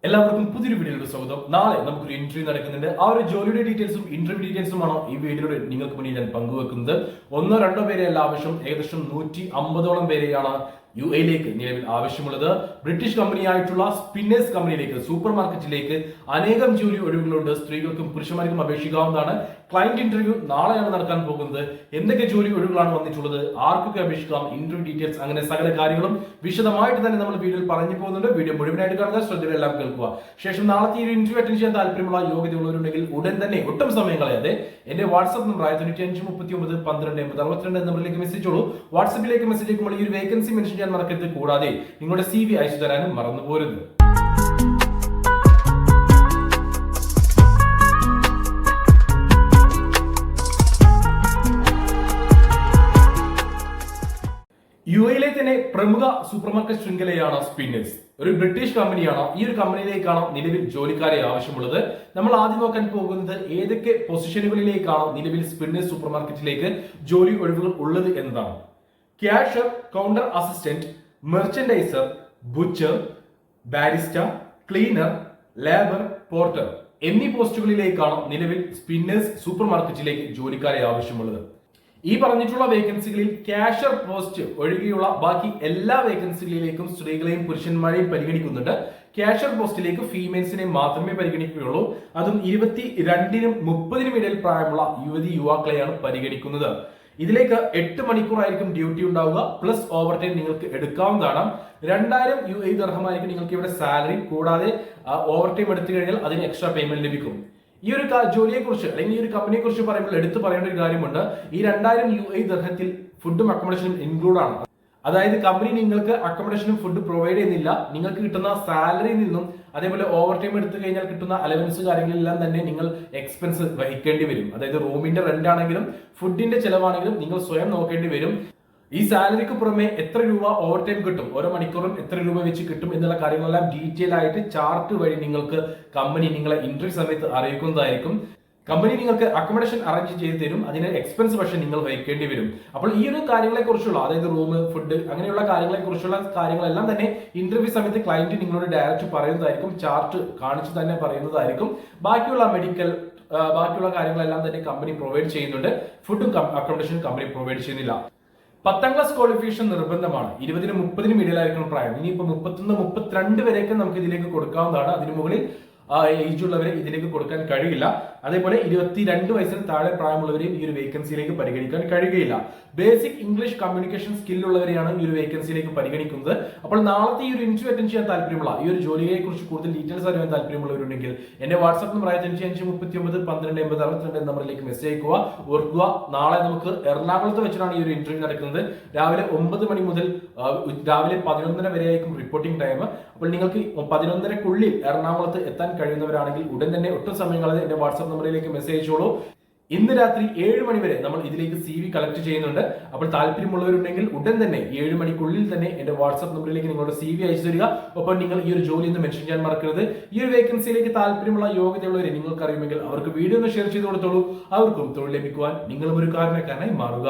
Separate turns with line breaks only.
എല്ലാവർക്കും പുതിയൊരു വീഡിയോയിലേക്ക് സ്വാഗതം. നാളെ നമുക്കൊരു ഇന്റർവ്യൂ നടക്കുന്നുണ്ട്. ആ ഒരു ജോലിയുടെ ഡീറ്റെയിൽസും ഇന്റർവ്യൂ ഡീറ്റെയിൽസുമാണോ ഈ വീഡിയോയുടെ നിങ്ങൾക്ക് മുന്നിൽ ഞാൻ പങ്കുവെക്കുന്നത്. ഒന്നോ രണ്ടോ പേരെയല്ല ആവശ്യം, ഏകദേശം 150ഓളം പേരെയാണ് യുഎയിലേക്ക് നിലവിൽ ആവശ്യമുള്ളത്. ബ്രിട്ടീഷ് കമ്പനിയായിട്ടുള്ള സ്പിന്നേഴ്സ് കമ്പനിയിലേക്ക്, സൂപ്പർ മാർക്കറ്റിലേക്ക് അനേകം ജോലി ഒഴിവുകളുണ്ട്. സ്ത്രീകൾക്കും പുരുഷന്മാർക്കും അപേക്ഷിക്കാവുന്നതാണ്. ക്ലയന്റ് ഇന്റർവ്യൂ നാളെയാണ് നടക്കാൻ പോകുന്നത്. എന്തൊക്കെ ജോലി ഒഴിവുകളാണ് വന്നിട്ടുള്ളത്, ആർക്കൊക്കെ അപേക്ഷിക്കാം, ഇന്റർവ്യൂ ഡീറ്റെയിൽസ്, അങ്ങനെ സകല കാര്യങ്ങളും വിശദമായിട്ട് തന്നെ നമ്മൾ വീഡിയോയിൽ പറഞ്ഞു പോകുന്നുണ്ട്. വീഡിയോ മുഴുവനായിട്ട് കാണുക, ശ്രദ്ധയെല്ലാം കേൾക്കുക. ശേഷം നാളത്തെ ഈ ഇന്റർവ്യൂ അറ്റൻഡ് ചെയ്യാൻ താല്പര്യമുള്ള യോഗ്യതയുള്ളവരുണ്ടെങ്കിൽ ഉടൻ തന്നെ ഒട്ടും സമയം കളയാതെ എന്റെ വാട്സ്ആപ്പ് നമ്പർ 95391282 നമ്പറിലേക്ക് മെസ്സേജ് ഉള്ളൂ. വാട്സ്ആപ്പിലേക്ക് മെസ്സേജ് അയക്കുമ്പോൾ ഈ ഒരു വേക്കൻസി മെൻഷൻ ചെയ്യാൻ മറക്കരുത്. കൂടാതെ നിങ്ങളുടെ CV അയച്ചു തരാനും മറന്നു പോരുത്. യുഎയിലെ തന്നെ പ്രമുഖ സൂപ്പർ മാർക്കറ്റ് ശൃംഖലയാണ് സ്പിന്നേഴ്സ്. ഒരു ബ്രിട്ടീഷ് കമ്പനിയാണ്. ഈ ഒരു കമ്പനിയിലേക്കാണ് നിലവിൽ ജോലിക്കാരെ ആവശ്യമുള്ളത്. നമ്മൾ ആദ്യം നോക്കാൻ പോകുന്നത് ഏതൊക്കെ പൊസിഷനുകളിലേക്കാണ് നിലവിൽ സ്പിന്നേഴ്സ് സൂപ്പർ മാർക്കറ്റിലേക്ക് ജോലി ഒഴിവുകൾ ഉള്ളത് എന്നതാണ്. Cashier, counter assistant, merchandiser, butcher, barista, cleaner, labour, Porter എന്നീ പോസ്റ്റുകളിലേക്കാണ് നിലവിൽ സ്പിന്നേഴ്സ് സൂപ്പർ മാർക്കറ്റിലേക്ക് ജോലിക്കാരെ ആവശ്യമുള്ളത്. ഈ പറഞ്ഞിട്ടുള്ള വേക്കൻസികളിൽ ക്യാഷർ പോസ്റ്റ് ഒഴികെയുള്ള ബാക്കി എല്ലാ വേക്കൻസികളിലേക്കും സ്ത്രീകളെയും പുരുഷന്മാരെയും പരിഗണിക്കുന്നുണ്ട്. ക്യാഷർ പോസ്റ്റിലേക്ക് ഫീമെയിൽസിനെ മാത്രമേ പരിഗണിക്കുകയുള്ളൂ. അതും 22-നും 30-നും ഇടയിൽ പ്രായമുള്ള യുവാക്കളെയാണ് പരിഗണിക്കുന്നത്. ഇതിലേക്ക് 8 മണിക്കൂറായിരിക്കും ഡ്യൂട്ടി ഉണ്ടാവുക. പ്ലസ് ഓവർ ടൈം നിങ്ങൾക്ക് എടുക്കാവുന്നതാണ്. 2000 UAE ദിർഹമായിരിക്കും നിങ്ങൾക്ക് ഇവിടെ സാലറി. കൂടാതെ ഓവർ ടൈം എടുത്തു കഴിഞ്ഞാൽ അതിന് എക്സ്ട്രാ പേയ്മെന്റ് ലഭിക്കും. ഈ ഒരു ജോലിയെ കുറിച്ച് അല്ലെങ്കിൽ ഈ ഒരു കമ്പനിയെ കുറിച്ച് പറയുമ്പോൾ എടുത്തു പറയേണ്ട ഒരു കാര്യമുണ്ട്. ഈ 2000 UAE ദിർഹത്തിൽ ഫുഡും അക്കോമഡേഷനും ഇൻക്ലൂഡ് ആണ്. അതായത് കമ്പനി നിങ്ങൾക്ക് അക്കോമഡേഷനും ഫുഡ് പ്രൊവൈഡ് ചെയ്യുന്നില്ല. നിങ്ങൾക്ക് കിട്ടുന്ന സാലറിയിൽ നിന്നും അതേപോലെ ഓവർ ടൈം എടുത്തു കഴിഞ്ഞാൽ കിട്ടുന്ന അലവൻസ് കാര്യങ്ങളെല്ലാം തന്നെ നിങ്ങൾ എക്സ്പെൻസ് വഹിക്കേണ്ടി വരും. അതായത് റൂമിന്റെ റെന്റ് ആണെങ്കിലും ഫുഡിന്റെ ചെലവാണെങ്കിലും നിങ്ങൾ സ്വയം നോക്കേണ്ടി വരും. ഈ സാലറിക്ക് പുറമെ എത്ര രൂപ ഓവർ ടൈം കിട്ടും, ഓരോ മണിക്കൂറും എത്ര രൂപ വെച്ച് കിട്ടും എന്നുള്ള കാര്യങ്ങളെല്ലാം ഡീറ്റെയിൽ ആയിട്ട് ചാർട്ട് വഴി നിങ്ങൾക്ക് കമ്പനി നിങ്ങളെ ഇന്റർവ്യൂ സമയത്ത് അറിയിക്കുന്നതായിരിക്കും. കമ്പനി നിങ്ങൾക്ക് അക്കോമഡേഷൻ അറേഞ്ച് ചെയ്ത് തരും. അതിന് എക്സ്പെൻസ് പക്ഷേ നിങ്ങൾ വഹിക്കേണ്ടി വരും. അപ്പോൾ ഈ ഒരു കാര്യങ്ങളെ കുറിച്ചുള്ള, അതായത് റൂം, ഫുഡ്, അങ്ങനെയുള്ള കാര്യങ്ങളെ കുറിച്ചുള്ള കാര്യങ്ങളെല്ലാം തന്നെ ഇന്റർവ്യൂ സമയത്ത് ക്ലയന്റ് നിങ്ങളോട് ഡയറക്റ്റ് പറയുന്നതായിരിക്കും. ചാർട്ട് കാണിച്ചു തന്നെ പറയുന്നതായിരിക്കും. ബാക്കിയുള്ള മെഡിക്കൽ, ബാക്കിയുള്ള കാര്യങ്ങളെല്ലാം തന്നെ കമ്പനി പ്രൊവൈഡ് ചെയ്യുന്നുണ്ട്. ഫുഡും അക്കോമഡേഷനും കമ്പനി പ്രൊവൈഡ് ചെയ്യുന്നില്ല. 10ാം ക്ലാസ് ക്വാളിഫിക്കേഷൻ നിർബന്ധമാണ്. 20-നും 30-നും ഇടയിലായിരിക്കണം പ്രായം. ഇനിയിപ്പോ 31, 32 വരെയൊക്കെ നമുക്ക് ഇതിലേക്ക് കൊടുക്കാവുന്നതാണ്. അതിനു മുകളിൽ ഏജ് ഉള്ളവരെ ഇതിലേക്ക് കൊടുക്കാൻ കഴിയില്ല. അതേപോലെ 22 വയസ്സിന് താഴെ പ്രായമുള്ളവരെയും ഈ ഒരു വേക്കൻസിയിലേക്ക് പരിഗണിക്കാൻ കഴിയുകയില്ല. ബേസിക് ഇംഗ്ലീഷ് കമ്മ്യൂണിക്കേഷൻ സ്കില്ലുള്ളവരെയാണ് ഈ ഒരു വേക്കൻസിയിലേക്ക് പരിഗണിക്കുന്നത്. അപ്പോൾ നാളത്തെ ഈ ഒരു ഇന്റർവ്യൂ അറ്റൻഡ് ചെയ്യാൻ താല്പര്യമുള്ള, ഈ ഒരു ജോലിയെ കുറിച്ച് കൂടുതൽ ഡീറ്റെയിൽസ് അറിയാൻ താല്പര്യമുള്ളവരുണ്ടെങ്കിൽ എന്റെ വാട്സ്ആപ്പ് നമ്പർ 95391282 നമ്പറിലേക്ക് മെസ്സേജ് അയക്കുക. ഓർക്കുക, നാളെ നമുക്ക് എറണാകുളത്ത് വെച്ചിട്ടാണ് ഈ ഒരു ഇന്റർവ്യൂ നടക്കുന്നത്. രാവിലെ 9 മണി മുതൽ രാവിലെ 11:30 വരെയായിരിക്കും റിപ്പോർട്ടിംഗ് ടൈം. അപ്പോൾ നിങ്ങൾക്ക് 11:30-ക്കുള്ളിൽ എറണാകുളത്ത് എത്താൻ കഴിയുന്നവരാണെങ്കിൽ ഉടൻ തന്നെ ഒട്ടും സമയം കളയാതെ എന്റെ വാട്സ്ആപ്പ് നമ്പറിലേക്ക് മെസ്സേജ് അയച്ചോളൂ. ഇന്ന് രാത്രി 7 മണി വരെ നമ്മൾ ഇതിലേക്ക് CV കളക്ട് ചെയ്യുന്നുണ്ട്. അപ്പോൾ താല്പര്യമുള്ളവരുണ്ടെങ്കിൽ ഉടൻ തന്നെ 7 മണിക്കുള്ളിൽ തന്നെ എന്റെ വാട്സ്ആപ്പ് നമ്പറിലേക്ക് നിങ്ങളുടെ CV അയച്ചു തരിക. ഒപ്പം നിങ്ങൾ ഈ ഒരു ജോലി ഒന്ന് മെൻഷൻ ചെയ്യാൻ മറക്കരുത്. ഈ ഒരു വേക്കൻസിയിലേക്ക് താല്പര്യമുള്ള യോഗ്യതയുള്ളവരെ നിങ്ങൾക്ക് അറിയുമെങ്കിൽ അവർക്ക് വീഡിയോ ഒന്ന് ഷെയർ ചെയ്ത് കൊടുത്തോളൂ. അവർക്കും തൊഴിൽ ലഭിക്കുവാൻ നിങ്ങളും ഒരു കാരണക്കാരനായി മാറുക.